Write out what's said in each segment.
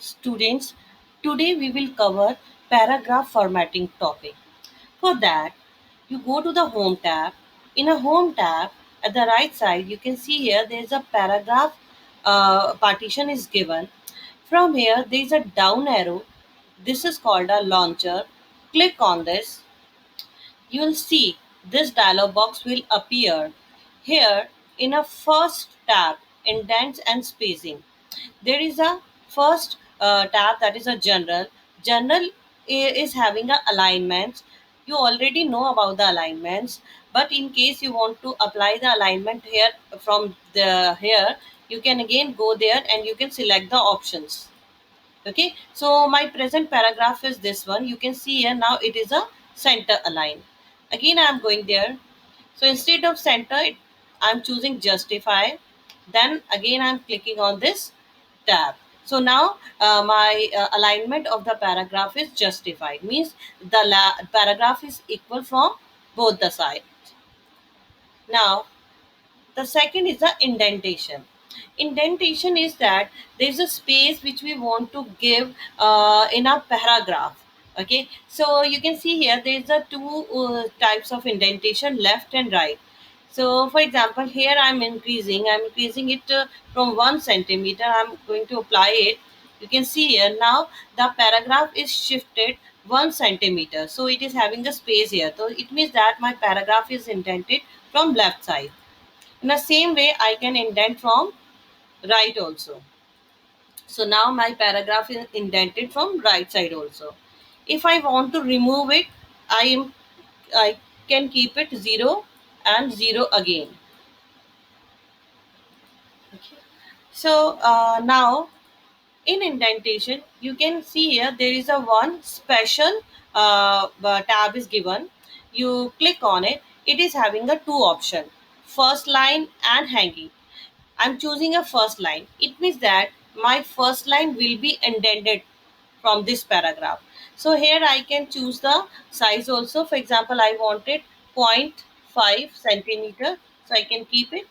Students, today we will cover paragraph formatting topic. For that, you go to the home tab. In a home tab, at the right side, you can see here there is a paragraph partition is given. From here, there is a down arrow. This is called a launcher. Click on this. You will see this dialog box will appear. Here, in a first tab, indents and spacing, there is a first tab, that is a general. General is having a alignments. You already know about the alignments, but in case you want to apply the alignment here, from the here you can again go there and you can select the options. Okay, so my present paragraph is this one. You can see here now it is a center align. Again I am going there. So instead of center, I'm choosing justify. Then again I'm clicking on this tab. So now my alignment of the paragraph is justified, means the paragraph is equal from both the sides. Now the second is the indentation. Indentation is that there is a space which we want to give in a paragraph. Okay, so you can see here there is a two types of indentation, left and right. So for example, here I'm increasing it from 1 centimeter. I'm going to apply it. You can see here now the paragraph is shifted 1 centimeter, so it is having a space here. So it means that my paragraph is indented from left side. In the same way, I can indent from right also. So now my paragraph is indented from right side also. If I want to remove it, I can keep it 0 and 0 again. Okay. So now in indentation, you can see here there is a one special tab is given. You click on it. It is having a two option: first line and hanging. I'm choosing a first line. It means that my first line will be indented from this paragraph. So here I can choose the size also. For example, I wanted 0.5 centimeter. So I can keep it.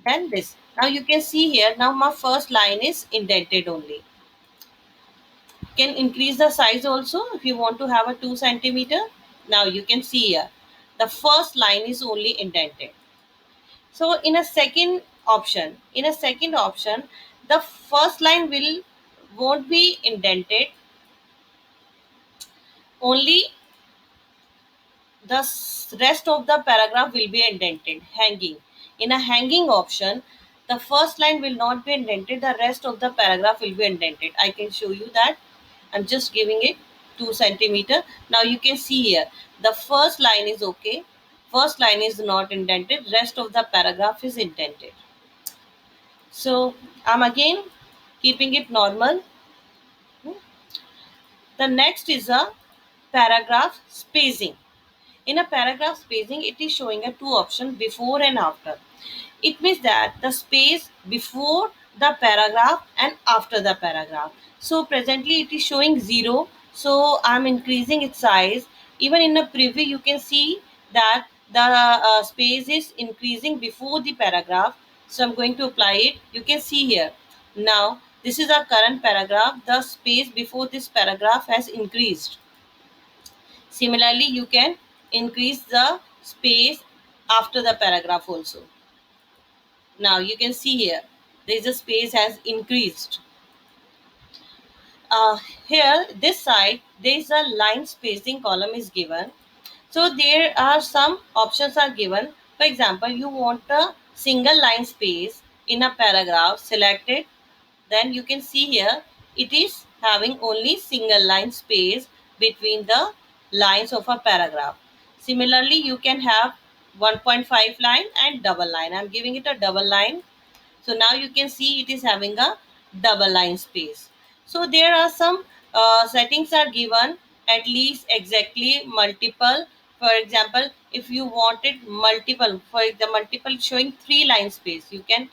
Then this. Now you can see here, now my first line is indented only. Can increase the size also if you want to have a 2 centimeter. Now you can see here, the first line is only indented. So in a second option, the first line will won't be indented. Only the rest of the paragraph will be indented. Hanging. In a hanging option, the first line will not be indented. The rest of the paragraph will be indented. I can show you that. I'm just giving it 2 centimeter. Now you can see here, the first line is okay. First line is not indented. Rest of the paragraph is indented. So I'm again keeping it normal. The next is a paragraph spacing. In a paragraph spacing, it is showing a two options, before and after. It means that the space before the paragraph and after the paragraph. So presently it is showing 0. So I'm increasing its size. Even in a preview, you can see that the space is increasing before the paragraph. So I'm going to apply it. You can see here. Now this is our current paragraph. The space before this paragraph has increased. Similarly, you can increase the space after the paragraph also. Now you can see here, there is a space has increased. Uh, Here, this side, there is a line spacing column is given. So there are some options are given. For example, you want a single line space in a paragraph, select it. Then you can see here, it is having only single line space between the lines of a paragraph. Similarly, you can have 1.5 line and double line. I'm giving it a double line. So now you can see it is having a double line space. So there are some settings are given, at least exactly multiple. For example, if you wanted multiple, for the multiple showing 3 line space, you can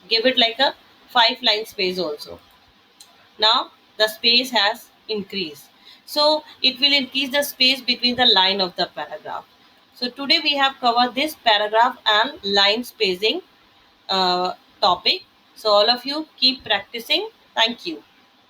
give it like a 5 line space also. Now the space has increased. So it will increase the space between the line of the paragraph. So today we have covered this paragraph and line spacing topic. So all of you keep practicing. Thank you.